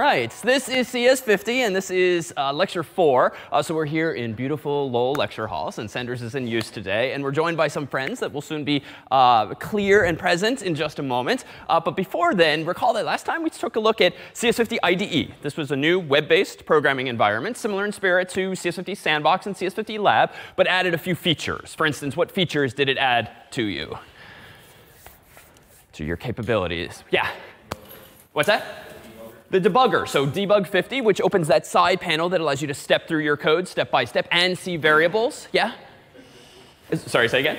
right, this is CS50, and this is lecture 4. So we're here in beautiful Lowell Lecture Hall, since Sanders is in use today. And we're joined by some friends that will soon be clear and present in just a moment. But before then, recall that last time we took a look at CS50 IDE. This was a new web-based programming environment, similar in spirit to CS50 Sandbox and CS50 Lab, but added a few features. For instance, what features did it add to you? To your capabilities. Yeah. What's that? The debugger. So debug 50, which opens that side panel that allows you to step through your code step by step and see variables. Yeah? Sorry, say again?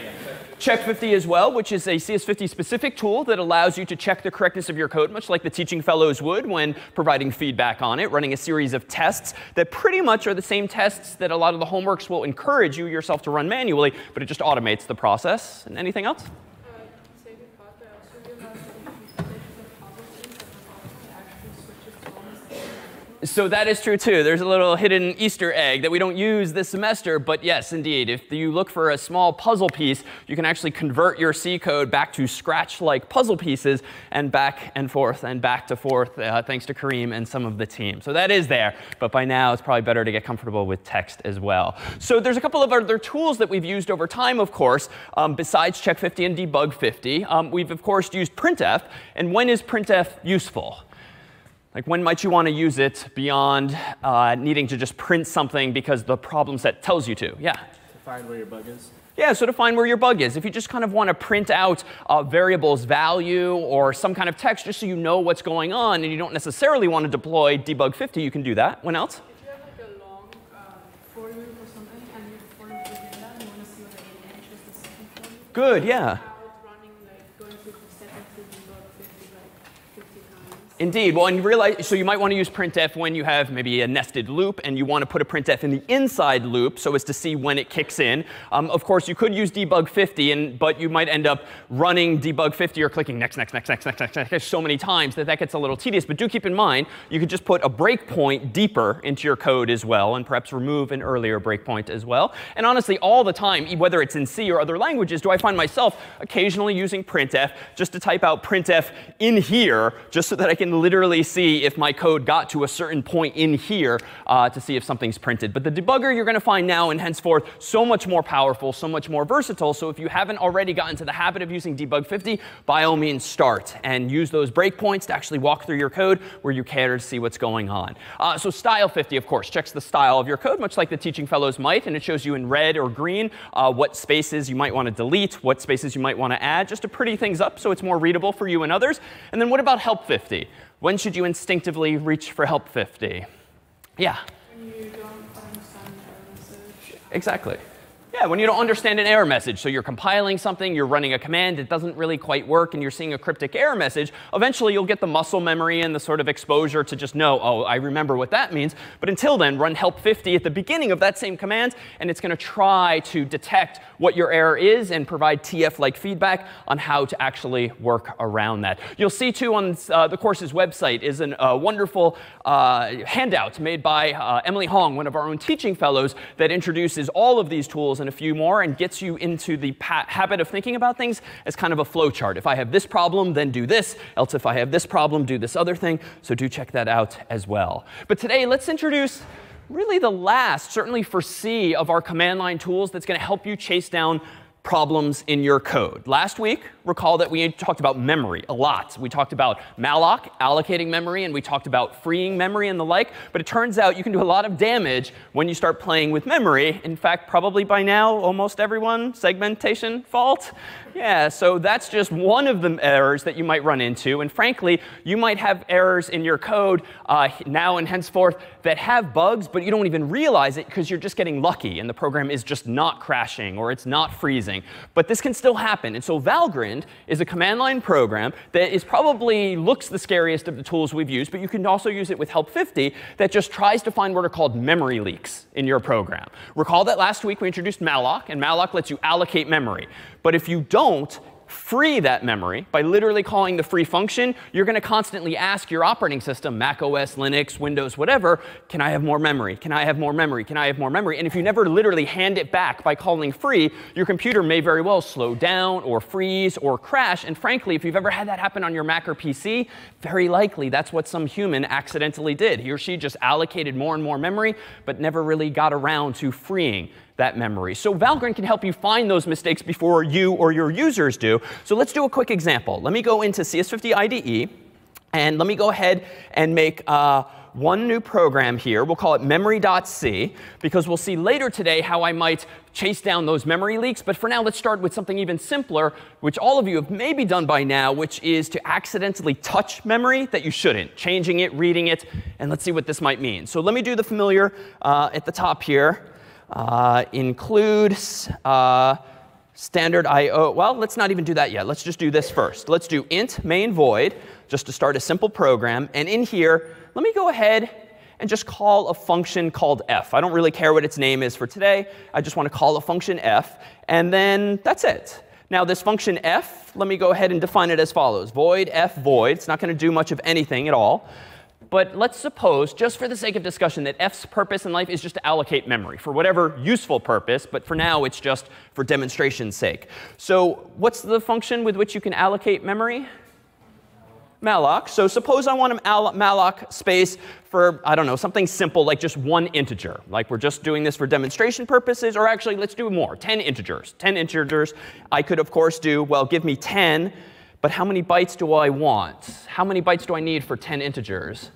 Check 50 as well, which is a CS50 specific tool that allows you to check the correctness of your code, much like the teaching fellows would when providing feedback on it, running a series of tests that pretty much are the same tests that a lot of the homeworks will encourage you yourself to run manually, but it just automates the process. And anything else? So that is true, too. There's a little hidden Easter egg that we don't use this semester. But yes, indeed, if you look for a small puzzle piece, you can actually convert your C code back to Scratch-like puzzle pieces and back and forth and back to forth, thanks to Kareem and some of the team. So that is there. But by now, it's probably better to get comfortable with text as well. So there's a couple of other tools that we've used over time, of course, besides Check 50 and Debug 50. We've, of course, used printf. And when is printf useful? Like, when might you want to use it beyond needing to just print something because the problem set tells you to? Yeah? To find where your bug is. Yeah, so to find where your bug is. If you just kind of want to print out a variable's value or some kind of text just so you know what's going on and you don't necessarily want to deploy debug 50, you can do that. When else? If you have like a long for loop or something and your for loop is in that, you want to see what the age is the second for loop. Good, yeah. Indeed. Well, and you realize, so you might want to use printf when you have maybe a nested loop and you want to put a printf in the inside loop so as to see when it kicks in. Of course, you could use debug 50, but you might end up running debug 50 or clicking next so many times that gets a little tedious. But do keep in mind, you could just put a breakpoint deeper into your code as well and perhaps remove an earlier breakpoint as well. And honestly, all the time, whether it's in C or other languages, do I find myself occasionally using printf just to type out printf in here just so that I can literally see if my code got to a certain point in here to see if something's printed. But the debugger you're going to find now and henceforth so much more powerful, so much more versatile. So if you haven't already gotten to the habit of using debug 50, by all means start and use those breakpoints to actually walk through your code where you care to see what's going on. So style 50, of course, checks the style of your code, much like the teaching fellows might. And it shows you in red or green what spaces you might want to delete, what spaces you might want to add, just to pretty things up so it's more readable for you and others. And then what about help 50? When should you instinctively reach for help 50? Yeah? When you don't understand an error message. Exactly. Yeah, when you don't understand an error message. So you're compiling something, you're running a command, it doesn't really quite work, and you're seeing a cryptic error message. Eventually, you'll get the muscle memory and the sort of exposure to just know, oh, I remember what that means. But until then, run help 50 at the beginning of that same command, and it's going to try to detect what your error is and provide TF-like feedback on how to actually work around that. You'll see, too, on the course's website is a wonderful handout made by Emily Hong, one of our own teaching fellows, that introduces all of these tools and a few more and gets you into the habit of thinking about things as kind of a flow chart. If I have this problem, then do this. Else if I have this problem, do this other thing. So do check that out as well. But today, let's introduce really the last, certainly for C, of our command line tools that's going to help you chase down problems in your code. Last week, recall that we talked about memory a lot. We talked about malloc, allocating memory, and we talked about freeing memory and the like. But it turns out you can do a lot of damage when you start playing with memory. In fact, probably by now, almost everyone, segmentation fault. Yeah, so that's just one of the errors that you might run into. And frankly, you might have errors in your code now and henceforth that have bugs, but you don't even realize it because you're just getting lucky and the program is just not crashing or it's not freezing. But this can still happen. And so Valgrind is a command line program that is probably looks the scariest of the tools we've used, but you can also use it with help 50 that just tries to find what are called memory leaks in your program. Recall that last week we introduced malloc, and malloc lets you allocate memory. But if you don't free that memory by literally calling the free function, you're going to constantly ask your operating system, Mac OS, Linux, Windows, whatever, can I have more memory? Can I have more memory? Can I have more memory? And if you never literally hand it back by calling free, your computer may very well slow down or freeze or crash. And frankly, if you've ever had that happen on your Mac or PC, very likely that's what some human accidentally did. He or she just allocated more and more memory, but never really got around to freeing that memory. So Valgrind can help you find those mistakes before you or your users do. So let's do a quick example. Let me go into CS50 IDE, and let me go ahead and make one new program here. We'll call it memory.c, because we'll see later today how I might chase down those memory leaks. But for now, let's start with something even simpler, which all of you have maybe done by now, which is to accidentally touch memory that you shouldn't, changing it, reading it. And let's see what this might mean. So let me do the familiar at the top here. Include standard IO. Well, let's not even do that yet. Let's just do this first. Let's do int main void, just to start a simple program. And in here, let me go ahead and just call a function called f. I don't really care what its name is for today. I just want to call a function f. And then that's it. Now, this function f, let me go ahead and define it as follows. Void f void. It's not going to do much of anything at all. But let's suppose, just for the sake of discussion, that f's purpose in life is just to allocate memory for whatever useful purpose. But for now, it's just for demonstration's sake. So what's the function with which you can allocate memory? Malloc. So suppose I want to malloc space for, I don't know, something simple like just one integer. Like we're just doing this for demonstration purposes. Or actually, let's do more, 10 integers. 10 integers. I could, of course, do, well, give me 10. But how many bytes do I want? How many bytes do I need for 10 integers?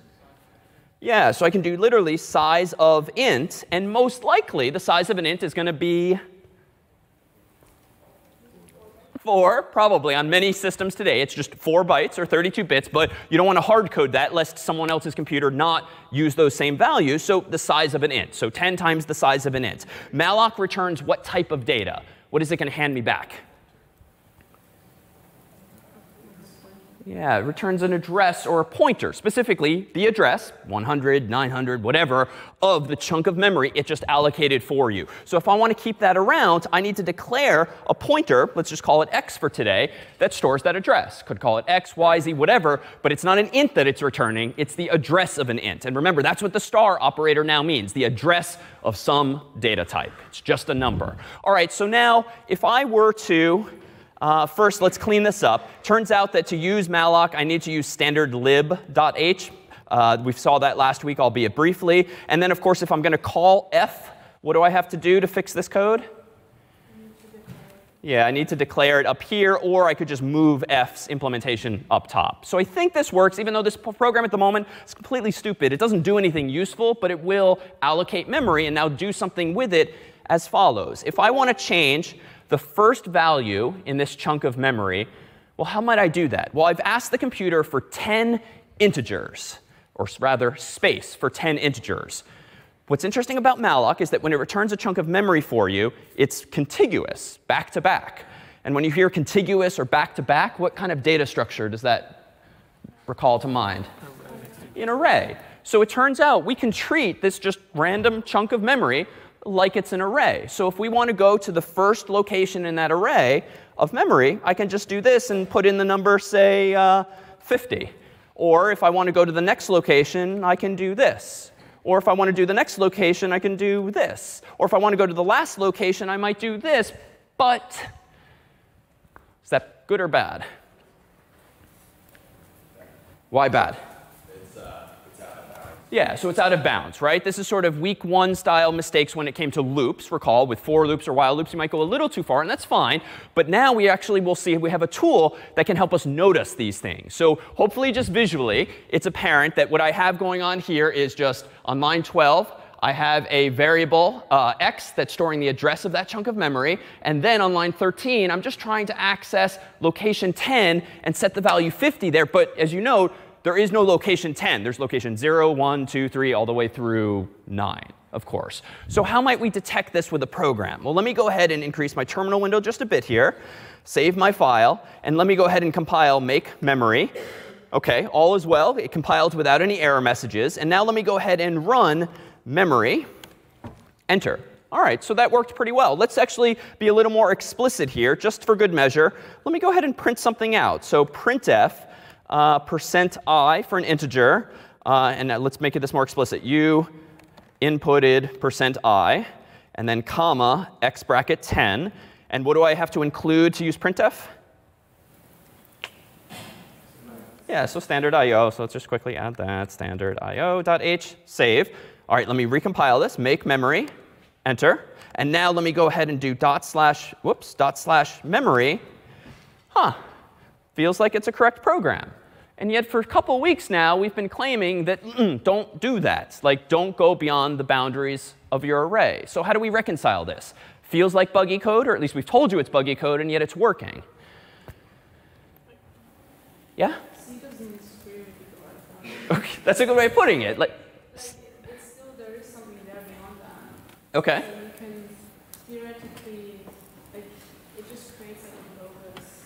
Yeah, so I can do literally size of int. And most likely, the size of an int is going to be 4, probably. On many systems today, it's just 4 bytes or 32 bits. But you don't want to hard code that lest someone else's computer not use those same values. So the size of an int. So 10 times the size of an int. Malloc returns what type of data? What is it going to hand me back? Yeah, it returns an address or a pointer, specifically the address, 100, 900, whatever, of the chunk of memory it just allocated for you. So if I want to keep that around, I need to declare a pointer, let's just call it x for today, that stores that address. Could call it x, y, z, whatever, but it's not an int that it's returning. It's the address of an int. And remember, that's what the star operator now means, the address of some data type. It's just a number. All right, so now if I were to first, let's clean this up. Turns out that to use malloc, I need to use standard lib.h. We saw that last week, albeit briefly. And then, of course, if I'm going to call f, what do I have to do to fix this code? Yeah, I need to declare it up here, or I could just move f's implementation up top. So I think this works, even though this program at the moment is completely stupid. It doesn't do anything useful, but it will allocate memory and now do something with it as follows. If I want to change the first value in this chunk of memory, well, how might I do that? Well, I've asked the computer for 10 integers, or rather space for 10 integers. What's interesting about malloc is that when it returns a chunk of memory for you, it's contiguous, back to back. And when you hear contiguous or back to back, what kind of data structure does that recall to mind? An array. So it turns out we can treat this just random chunk of memory like it's an array. So if we want to go to the first location in that array of memory, I can just do this and put in the number, say, 50. Or if I want to go to the next location, I can do this. Or if I want to do the next location, I can do this. Or if I want to go to the last location, I might do this. But is that good or bad? Why bad? Yeah, so it's out of bounds, right? This is sort of week 1 style mistakes when it came to loops. Recall, with for loops or while loops, you might go a little too far, and that's fine. But now we actually will see we have a tool that can help us notice these things. So hopefully just visually, it's apparent that what I have going on here is just on line 12, I have a variable x that's storing the address of that chunk of memory. And then on line 13, I'm just trying to access location 10 and set the value 50 there. But as you note, there is no location 10. There's location 0, 1, 2, 3, all the way through 9, of course. So how might we detect this with a program? Well, let me go ahead and increase my terminal window just a bit here, save my file, and let me go ahead and compile make memory. OK, all is well. It compiled without any error messages. And now let me go ahead and run memory. Enter. All right, so that worked pretty well. Let's actually be a little more explicit here, just for good measure. Let me go ahead and print something out. So printf %i for an integer. And let's make this more explicit. You inputted %i, and then comma, x bracket 10. And what do I have to include to use printf? Yeah, so standard IO. So let's just quickly add that. Standard IO.h, save. All right, let me recompile this. Make memory, enter. And now let me go ahead and do /memory. Feels like it's a correct program. And yet for a couple weeks now, we've been claiming that don't do that. Like, don't go beyond the boundaries of your array. So how do we reconcile this? Feels like buggy code, or at least we've told you it's buggy code, and yet it's working. Yeah? C doesn't scream if you go out of bounds. Okay, that's a good way of putting it. Like, it's still, there is something there beyond that. OK. So you can theoretically, like, it just creates like a bogus.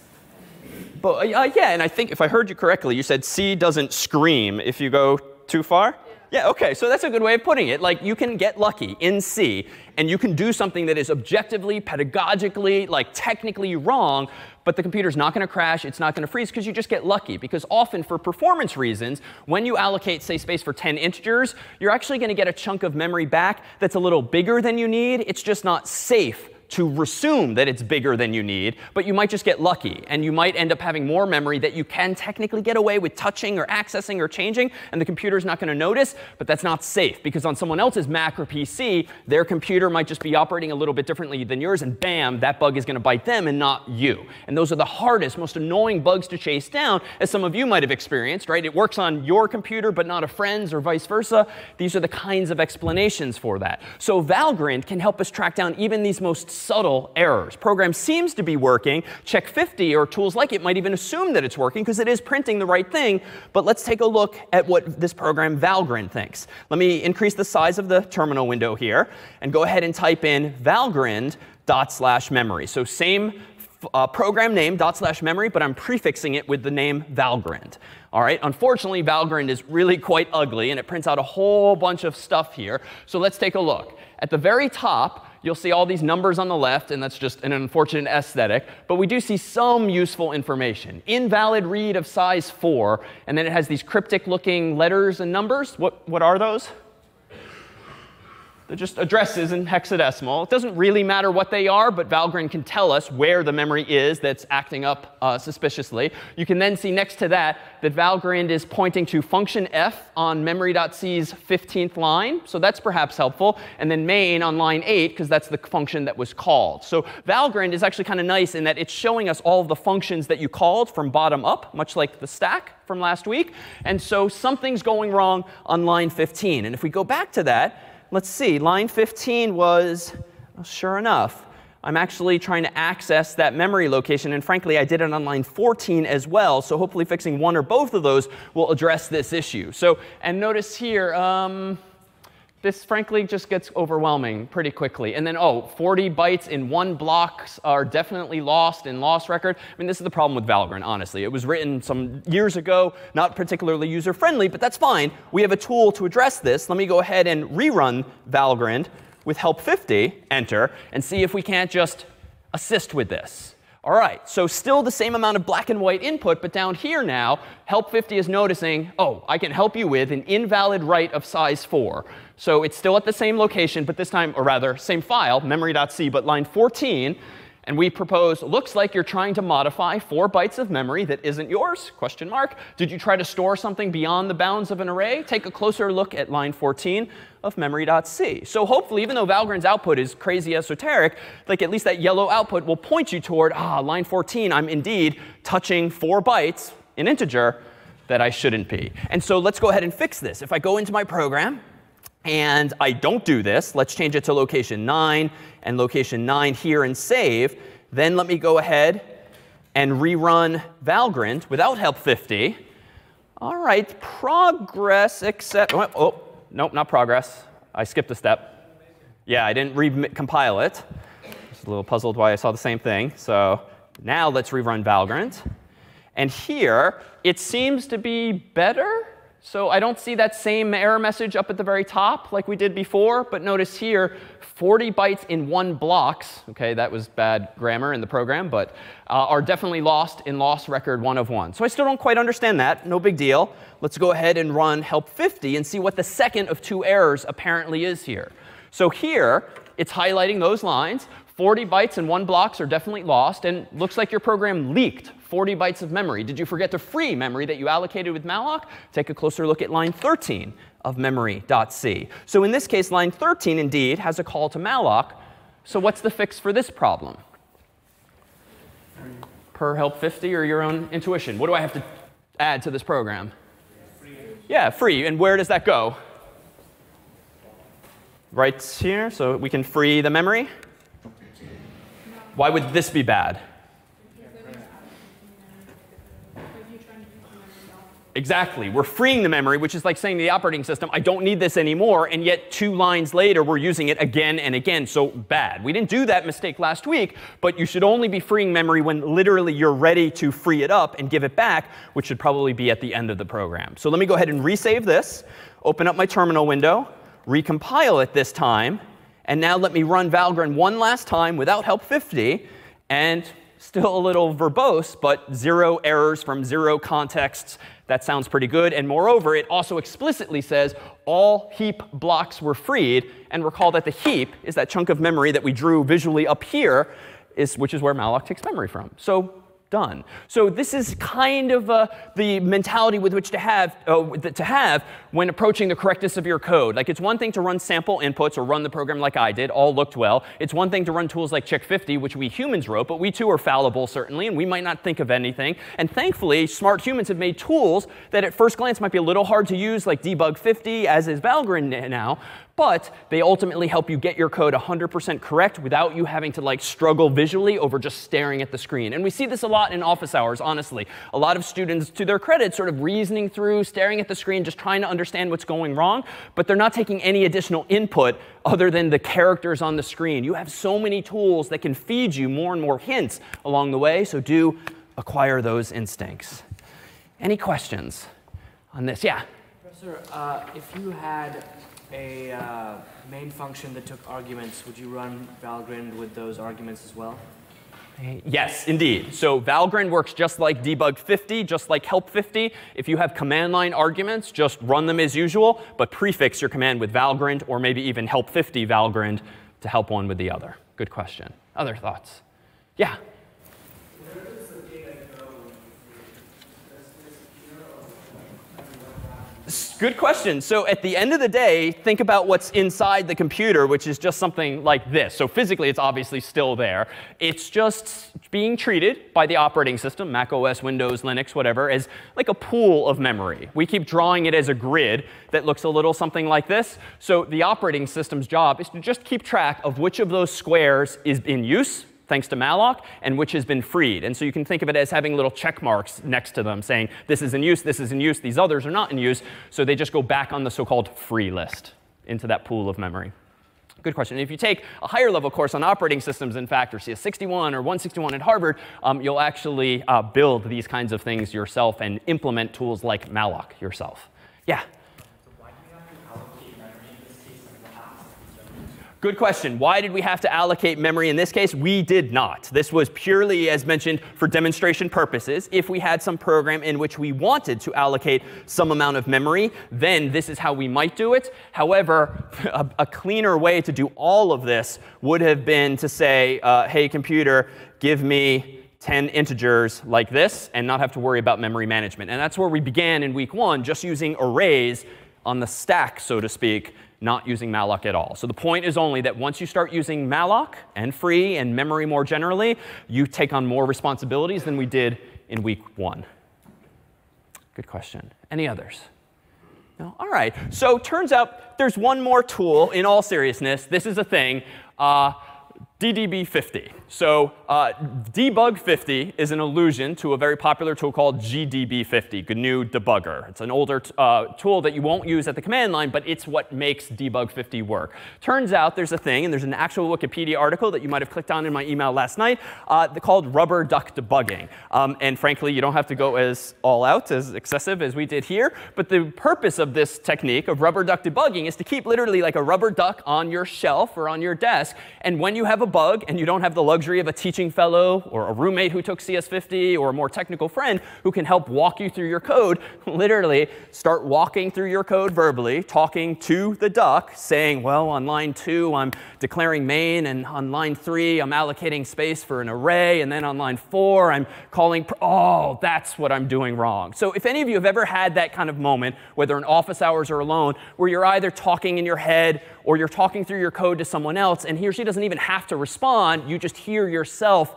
But yeah, and I think if I heard you correctly, you said C doesn't scream if you go too far? Yeah, OK, so that's a good way of putting it. Like, you can get lucky in C, and you can do something that is objectively, pedagogically, like technically wrong, but the computer's not going to crash, it's not going to freeze, because you just get lucky. Because often, for performance reasons, when you allocate, say, space for 10 integers, you're actually going to get a chunk of memory back that's a little bigger than you need. It's just not safe to assume that it's bigger than you need, but you might just get lucky. And you might end up having more memory that you can technically get away with touching or accessing or changing, and the computer's not going to notice. But that's not safe, because on someone else's Mac or PC, their computer might just be operating a little bit differently than yours, and bam, that bug is going to bite them and not you. And those are the hardest, most annoying bugs to chase down, as some of you might have experienced, right? It works on your computer, but not a friend's, or vice versa. These are the kinds of explanations for that. So Valgrind can help us track down even these most subtle errors. Program seems to be working. Check 50 or tools like it might even assume that it's working because it is printing the right thing. But let's take a look at what this program Valgrind thinks. Let me increase the size of the terminal window here and go ahead and type in Valgrind./memory. So same program name, ./memory, but I'm prefixing it with the name Valgrind. All right, unfortunately, Valgrind is really quite ugly, and it prints out a whole bunch of stuff here. So let's take a look. At the very top, you'll see all these numbers on the left, and that's just an unfortunate aesthetic. But we do see some useful information. Invalid read of size 4, and then it has these cryptic-looking letters and numbers. What are those? They're just addresses in hexadecimal. It doesn't really matter what they are, but Valgrind can tell us where the memory is that's acting up suspiciously. You can then see next to that Valgrind is pointing to function f on memory.c's 15th line. So that's perhaps helpful. And then main on line 8, because that's the function that was called. So Valgrind is actually kind of nice in that it's showing us all of the functions that you called from bottom up, much like the stack from last week. And so something's going wrong on line 15. And if we go back to that, let's see, line 15 was, well, sure enough, I'm actually trying to access that memory location. And frankly, I did it on line 14 as well. So hopefully fixing one or both of those will address this issue. So, and notice here, this frankly just gets overwhelming pretty quickly. And then, 40 bytes in one block are definitely lost in loss record. I mean, this is the problem with Valgrind, honestly. It was written some years ago, not particularly user-friendly, but that's fine. We have a tool to address this. Let me go ahead and rerun Valgrind with help 50, enter, and see if we can't just assist with this. All right, so still the same amount of black and white input, but down here now, help 50 is noticing, I can help you with an invalid write of size 4. So it's still at the same location, but this time, or rather, same file, memory.c, but line 14. And we propose, looks like you're trying to modify 4 bytes of memory that isn't yours, question mark. Did you try to store something beyond the bounds of an array? Take a closer look at line 14 of memory.c. So hopefully, even though Valgrind's output is crazy esoteric, like at least that yellow output will point you toward, line 14, I'm indeed touching 4 bytes, an integer, that I shouldn't be. And so let's go ahead and fix this. If I go into my program, and I don't do this, let's change it to location 9 and location 9 here and save. Then let me go ahead and rerun Valgrind without help 50. All right, progress except, nope, not progress. I skipped a step. Yeah, I didn't recompile it. I was a little puzzled why I saw the same thing. So now let's rerun Valgrind. And here, it seems to be better. So I don't see that same error message up at the very top like we did before. But notice here, 40 bytes in one blocks. OK, that was bad grammar in the program, but are definitely lost in loss record 1 of 1. So I still don't quite understand that. No big deal. Let's go ahead and run help 50 and see what the second of 2 errors apparently is here. So here, it's highlighting those lines. 40 bytes in one blocks are definitely lost. And looks like your program leaked 40 bytes of memory. Did you forget to free memory that you allocated with malloc? Take a closer look at line 13 of memory.c. So in this case, line 13 indeed has a call to malloc. So what's the fix for this problem? Per help 50 or your own intuition? What do I have to add to this program? Free. Yeah, free. And where does that go? Right here. So we can free the memory. Why would this be bad? Exactly. We're freeing the memory, which is like saying to the operating system, I don't need this anymore. And yet 2 lines later, we're using it again and again. So bad. We didn't do that mistake last week. But you should only be freeing memory when literally you're ready to free it up and give it back, which should probably be at the end of the program. So let me go ahead and resave this, open up my terminal window, recompile it this time. And now let me run Valgrind one last time without help 50. And still a little verbose, but 0 errors from 0 contexts. That sounds pretty good. And moreover, it also explicitly says all heap blocks were freed. And recall that the heap is that chunk of memory that we drew visually up here, which is where malloc takes memory from. So done. So this is kind of the mentality with which to have when approaching the correctness of your code. Like it's one thing to run sample inputs or run the program like I did, all looked well. It's one thing to run tools like check50, which we humans wrote, but we too are fallible certainly, and we might not think of anything. And thankfully, smart humans have made tools that at first glance might be a little hard to use, like debug50, as is Valgrind now. But they ultimately help you get your code 100% correct without you having to like struggle visually over just staring at the screen. And we see this a lot in office hours, honestly. A lot of students, to their credit, sort of reasoning through, staring at the screen, just trying to understand what's going wrong. But they're not taking any additional input other than the characters on the screen. You have so many tools that can feed you more and more hints along the way. So do acquire those instincts. Any questions on this? Yeah? Professor, if you had a main function that took arguments, would you run Valgrind with those arguments as well? Yes, indeed. So Valgrind works just like debug50, just like help50. If you have command line arguments, just run them as usual, but prefix your command with Valgrind or maybe even help50 Valgrind to help one with the other. Good question. Other thoughts? Yeah? Good question. So at the end of the day, think about what's inside the computer, which is just something like this. So physically, it's obviously still there. It's just being treated by the operating system, Mac OS, Windows, Linux, whatever, as like a pool of memory. We keep drawing it as a grid that looks a little something like this. So the operating system's job is to just keep track of which of those squares is in use, thanks to malloc, and which has been freed. And so you can think of it as having little check marks next to them saying, this is in use, this is in use, these others are not in use. So they just go back on the so-called free list into that pool of memory. Good question. And if you take a higher level course on operating systems, in fact, or CS61 or 161 at Harvard, you'll actually build these kinds of things yourself and implement tools like malloc yourself. Yeah? Good question. Why did we have to allocate memory in this case? We did not. This was purely, as mentioned, for demonstration purposes. If we had some program in which we wanted to allocate some amount of memory, then this is how we might do it. However, a cleaner way to do all of this would have been to say, hey, computer, give me 10 integers like this and not have to worry about memory management. And that's where we began in week 1, just using arrays on the stack, so to speak, not using malloc at all. So the point is only that once you start using malloc and free and memory more generally, you take on more responsibilities than we did in week 1. Good question. Any others? No? All right. So turns out there's one more tool in all seriousness. This is a thing. DDB50. So debug50 is an allusion to a very popular tool called GDB50, GNU Debugger. It's an older tool that you won't use at the command line, but it's what makes debug50 work. Turns out there's a thing, and there's an actual Wikipedia article that you might have clicked on in my email last night called rubber duck debugging. And frankly, you don't have to go as all out, as excessive as we did here. But the purpose of this technique of rubber duck debugging is to keep literally like a rubber duck on your shelf or on your desk. And when you have a bug and you don't have the luxury of a teaching fellow or a roommate who took CS50 or a more technical friend who can help walk you through your code, literally start walking through your code verbally, talking to the duck, saying, well, on line 2, I'm declaring main, and on line 3, I'm allocating space for an array, and then on line 4, I'm calling, oh, that's what I'm doing wrong. So if any of you have ever had that kind of moment, whether in office hours or alone, where you're either talking in your head or you're talking through your code to someone else, and he or she doesn't even have to respond, you just hear yourself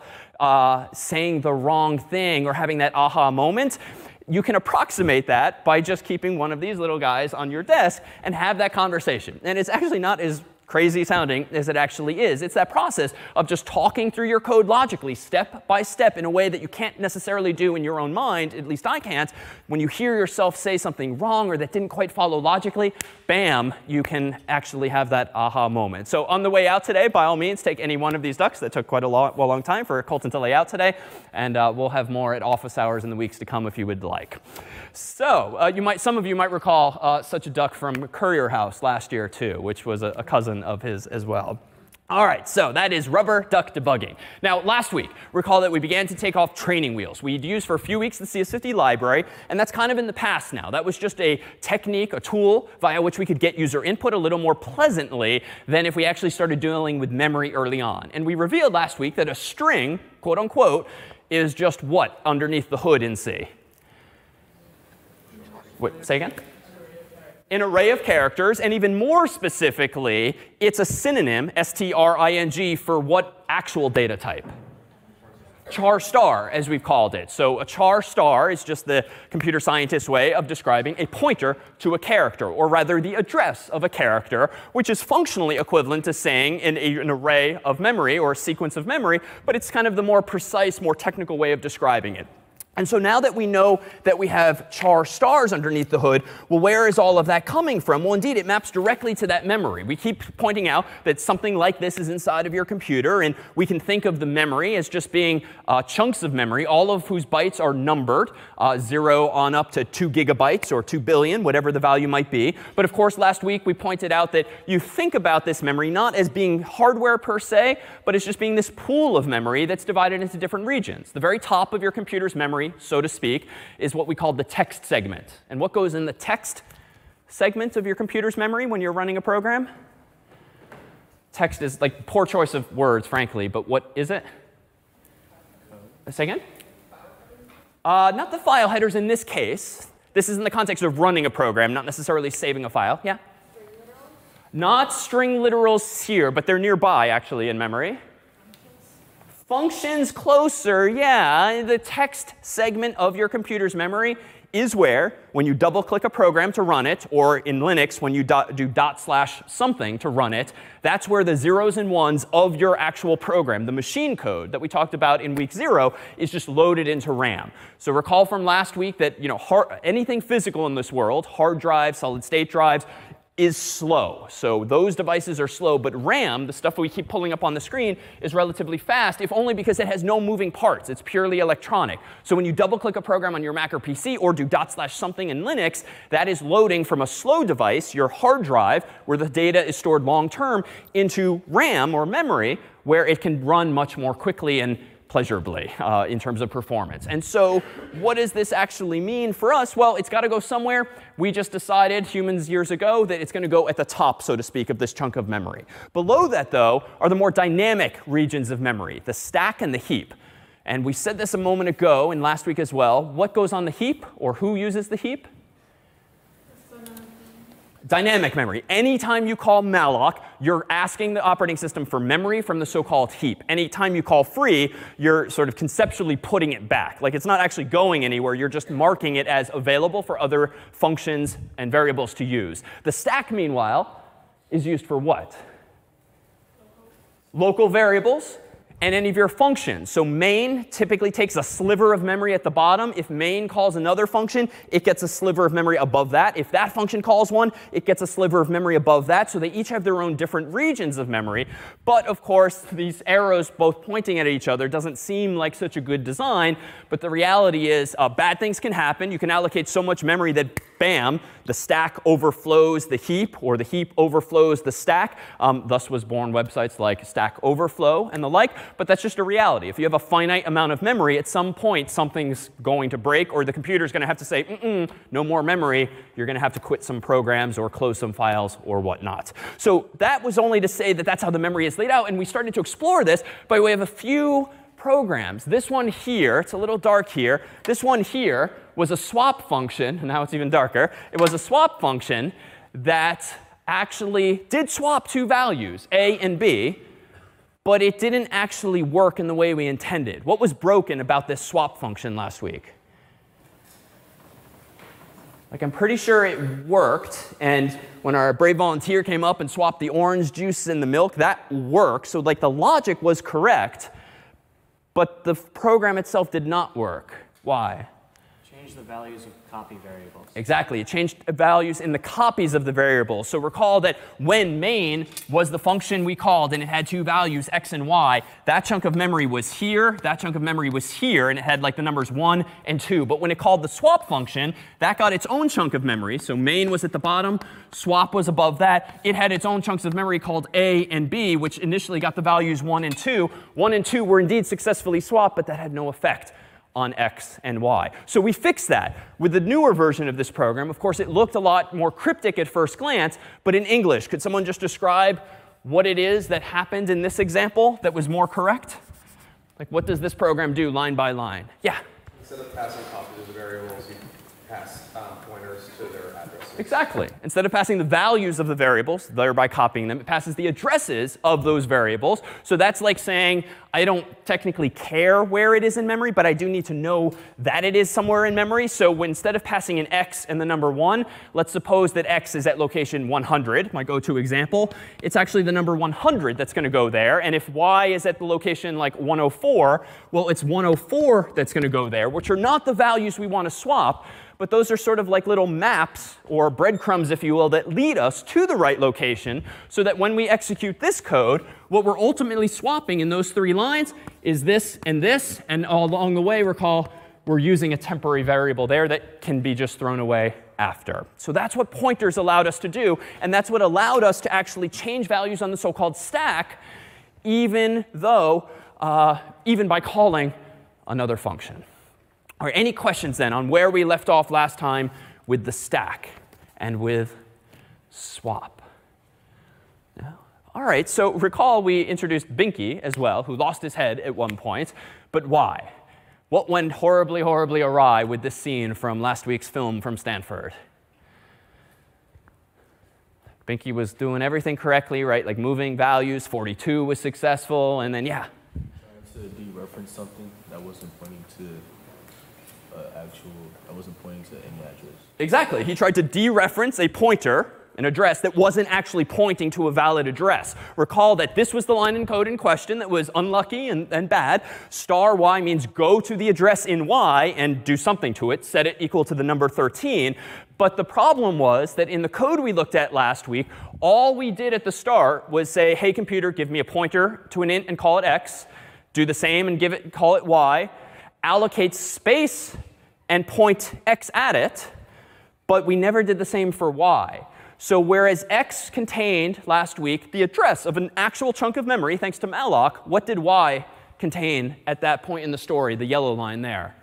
saying the wrong thing or having that aha moment, you can approximate that by just keeping one of these little guys on your desk and have that conversation. And it's actually not as crazy sounding as it actually is. It's that process of just talking through your code logically, step by step, in a way that you can't necessarily do in your own mind, at least I can't. When you hear yourself say something wrong or that didn't quite follow logically, bam, you can actually have that aha moment. So on the way out today, by all means, take any one of these ducks. That took quite a long time for Colton to lay out today. And we'll have more at office hours in the weeks to come if you would like. So some of you might recall such a duck from Courier House last year, too, which was a cousin of his as well. All right, so that is rubber duck debugging. Now, last week, recall that we began to take off training wheels. We'd used for a few weeks the CS50 library, and that's kind of in the past now. That was just a technique, a tool via which we could get user input a little more pleasantly than if we actually started dealing with memory early on. And we revealed last week that a string, quote unquote, is just what underneath the hood in C? What, say again? An array of characters, and even more specifically, it's a synonym, string, for what actual data type? Char star, as we've called it. So a char star is just the computer scientist's way of describing a pointer to a character, or rather the address of a character, which is functionally equivalent to saying an array of memory or a sequence of memory, but it's kind of the more precise, more technical way of describing it. And so now that we know that we have char stars underneath the hood, well, where is all of that coming from? Well, indeed, it maps directly to that memory. We keep pointing out that something like this is inside of your computer, and we can think of the memory as just being chunks of memory, all of whose bytes are numbered, 0 on up to 2 gigabytes or 2 billion, whatever the value might be. But of course, last week we pointed out that you think about this memory not as being hardware per se, but as just being this pool of memory that's divided into different regions. The very top of your computer's memory, so to speak, is what we call the text segment. And what goes in the text segment of your computer's memory when you're running a program? Text is like poor choice of words, frankly, but what is it? Say again? Not the file headers in this case. This is in the context of running a program, not necessarily saving a file. Yeah? Not string literals here, but they're nearby, actually, in memory. Functions closer, yeah. The text segment of your computer's memory is where, when you double click a program to run it, or in Linux, when you do / something to run it, that's where the zeros and ones of your actual program, the machine code that we talked about in week 0, is just loaded into RAM. So recall from last week that anything physical in this world, hard drives, solid state drives, is slow. So those devices are slow, but RAM, the stuff we keep pulling up on the screen, is relatively fast, if only because it has no moving parts. It's purely electronic. So when you double click a program on your Mac or PC or do / something in Linux, that is loading from a slow device, your hard drive, where the data is stored long term, into RAM or memory, where it can run much more quickly and pleasurably in terms of performance. And so what does this actually mean for us? Well, it's got to go somewhere. We just decided, humans years ago, that it's going to go at the top, so to speak, of this chunk of memory. Below that, though, are the more dynamic regions of memory, the stack and the heap. And we said this a moment ago and last week as well. What goes on the heap, or who uses the heap? Dynamic memory. Anytime you call malloc, you're asking the operating system for memory from the so-called heap. Anytime you call free, you're sort of conceptually putting it back. Like it's not actually going anywhere. You're just marking it as available for other functions and variables to use. The stack, meanwhile, is used for what? local variables, and any of your functions. So main typically takes a sliver of memory at the bottom. If main calls another function, it gets a sliver of memory above that. If that function calls one, it gets a sliver of memory above that. So they each have their own different regions of memory. But of course, these arrows both pointing at each other doesn't seem like such a good design. But the reality is bad things can happen. You can allocate so much memory that, bam, the stack overflows the heap, or the heap overflows the stack. Thus was born websites like Stack Overflow and the like. But that's just a reality. If you have a finite amount of memory, at some point something's going to break, or the computer's going to have to say, no more memory. You're going to have to quit some programs or close some files or whatnot. So that was only to say that that's how the memory is laid out. And we started to explore this by way of a few programs. This one here, it's a little dark here. This one here was a swap function. And now it's even darker. It was a swap function that actually did swap two values, A and B. But it didn't actually work in the way we intended. What was broken about this swap function last week? Like, I'm pretty sure it worked. And when our brave volunteer came up and swapped the orange juice in the milk, that worked. So like the logic was correct. But the program itself did not work. Why? Change the values of copy variables. Exactly. It changed values in the copies of the variables. So recall that when main was the function we called and it had two values, x and y, that chunk of memory was here, that chunk of memory was here, and it had like the numbers 1 and 2. But when it called the swap function, that got its own chunk of memory. So main was at the bottom, swap was above that. It had its own chunks of memory called a and b, which initially got the values 1 and 2. 1 and 2 were indeed successfully swapped, but that had no effect on x and y. So we fixed that with the newer version of this program. Of course, it looked a lot more cryptic at first glance, but in English. Could someone just describe what it is that happened in this example that was more correct? Like, what does this program do line by line? Yeah? Instead of passing copies of the variables, you pass pointers to their addresses. Exactly. Instead of passing the values of the variables, thereby copying them, it passes the addresses of those variables. So that's like saying, I don't technically care where it is in memory, but I do need to know that it is somewhere in memory. So instead of passing an x and the number 1, let's suppose that x is at location 100, my go-to example. It's actually the number 100 that's going to go there. And if y is at the location like 104, well, it's 104 that's going to go there, which are not the values we want to swap. But those are sort of like little maps, or breadcrumbs, if you will, that lead us to the right location, so that when we execute this code, what we're ultimately swapping in those 3 lines is this, and all along the way, recall, we're using a temporary variable there that can be just thrown away after. So that's what pointers allowed us to do, and that's what allowed us to actually change values on the so-called stack, even by calling another function. All right, any questions then on where we left off last time with the stack and with swap? No? All right, so recall we introduced Binky as well, who lost his head at one point. But why? What went horribly, horribly awry with this scene from last week's film from Stanford? Binky was doing everything correctly, right? Like moving values, 42 was successful, and then, yeah. Trying to dereference something that wasn't pointing to I wasn't pointing to any address. Exactly. He tried to dereference a pointer, an address, that wasn't actually pointing to a valid address. Recall that this was the line in code in question that was unlucky and bad. Star y means go to the address in y and do something to it, set it equal to the number 13. But the problem was that in the code we looked at last week, all we did at the start was say, hey, computer, give me a pointer to an int and call it x. Do the same and call it y. Allocate space and point x at it, but we never did the same for y. So whereas x contained, last week, the address of an actual chunk of memory, thanks to malloc, what did y contain at that point in the story, the yellow line there?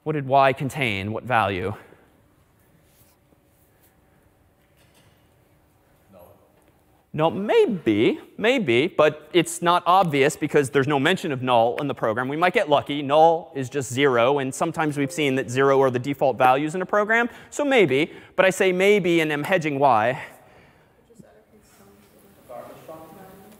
What did y contain? What value? No, maybe, but it's not obvious because there's no mention of null in the program. We might get lucky. Null is just 0, and sometimes we've seen that 0 are the default values in a program. So maybe, but I say maybe and I'm hedging y.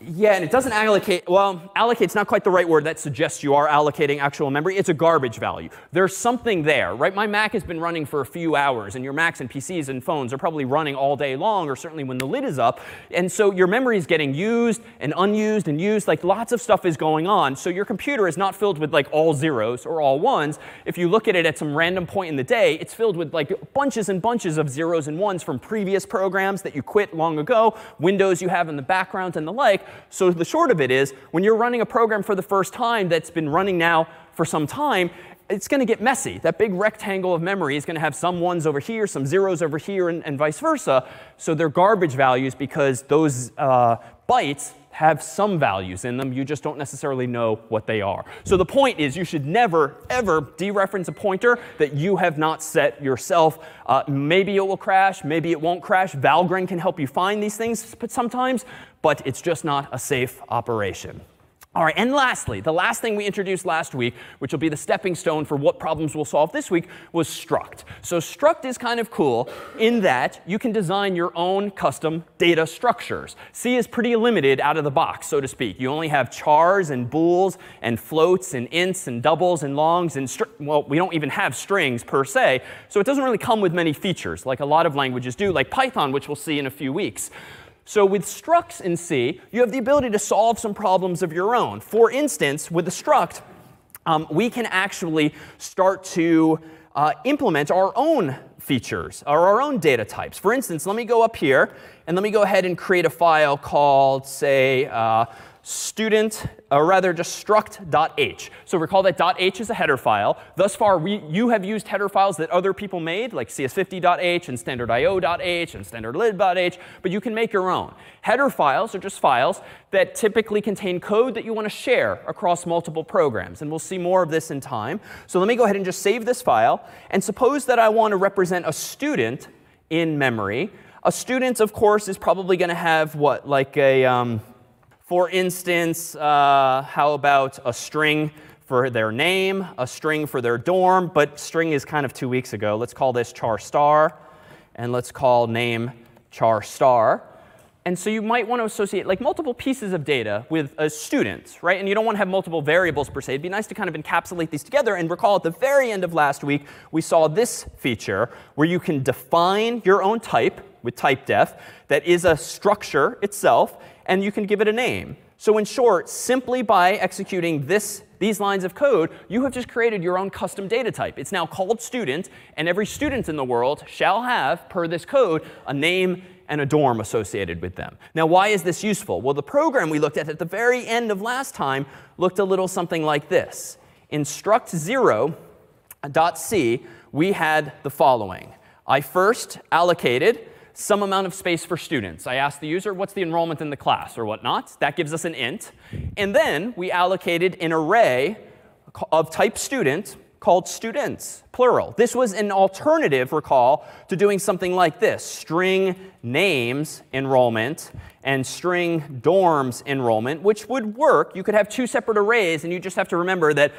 Yeah, and it doesn't allocate. Well, allocate's not quite the right word. That suggests you are allocating actual memory. It's a garbage value. There's something there, right? My Mac has been running for a few hours, and your Macs and PCs and phones are probably running all day long, or certainly when the lid is up. And so your memory is getting used and unused and used. Like lots of stuff is going on. So your computer is not filled with like all zeros or all ones. If you look at it at some random point in the day, it's filled with like bunches and bunches of zeros and ones from previous programs that you quit long ago, windows you have in the background and the like. So the short of it is, when you're running a program for the first time that's been running now for some time, it's going to get messy. That big rectangle of memory is going to have some ones over here, some zeros over here, and vice versa. So they're garbage values because those bytes have some values in them. You just don't necessarily know what they are. So the point is you should never, ever dereference a pointer that you have not set yourself. Maybe it will crash. Maybe it won't crash. Valgrind can help you find these things sometimes, but it's just not a safe operation. All right, and lastly, the last thing we introduced last week, which will be the stepping stone for what problems we'll solve this week, was struct. So struct is kind of cool in that you can design your own custom data structures. C is pretty limited out of the box, so to speak. You only have chars and bools and floats and ints and doubles and longs and well, we don't even have strings per se. So it doesn't really come with many features like a lot of languages do, like Python, which we'll see in a few weeks. So with structs in C, you have the ability to solve some problems of your own. For instance, with the struct, we can actually start to implement our own features or our own data types. For instance, let me go up here and let me go ahead and create a file called, say, student, or rather just struct.h. So recall that .h is a header file. Thus far, you have used header files that other people made, like cs50.h and standardIO.h and standardlib.h, but you can make your own. Header files are just files that typically contain code that you want to share across multiple programs. And we'll see more of this in time. So let me go ahead and just save this file. And suppose that I want to represent a student in memory. A student, of course, is probably going to have what, like a for instance, how about a string for their name, a string for their dorm, but string is kind of 2 weeks ago. Let's call this char star, and let's call name char star. And so you might want to associate like multiple pieces of data with a student, right? And you don't want to have multiple variables per se. It'd be nice to kind of encapsulate these together. And recall at the very end of last week, we saw this feature where you can define your own type with typedef that is a structure itself, and you can give it a name. So in short, simply by executing these lines of code, you have just created your own custom data type. It's now called student, and every student in the world shall have, per this code, a name and a dorm associated with them. Now, why is this useful? Well, the program we looked at the very end of last time looked a little something like this. In struct0.c, we had the following. I first allocated some amount of space for students. I asked the user, what's the enrollment in the class or whatnot? That gives us an int. And then we allocated an array of type student called students, plural. This was an alternative, recall, to doing something like this: string names enrollment and string dorms enrollment, which would work. You could have two separate arrays, and you just have to remember that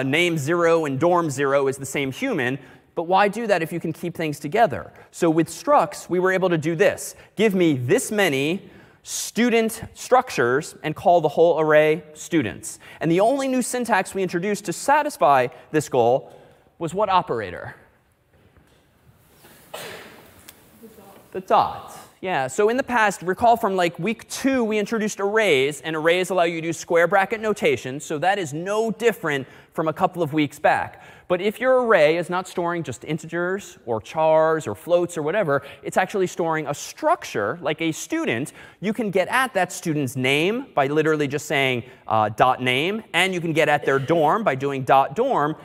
name 0 and dorm 0 is the same human. But why do that if you can keep things together? So with structs, we were able to do this. Give me this many student structures and call the whole array students. And the only new syntax we introduced to satisfy this goal was what operator? The dot. Yeah, so in the past, recall from like week 2, we introduced arrays, and arrays allow you to use square bracket notation. So that is no different from a couple of weeks back. But if your array is not storing just integers or chars or floats or whatever, it's actually storing a structure like a student, you can get at that student's name by literally just saying .name, and you can get at their dorm by doing .dorm.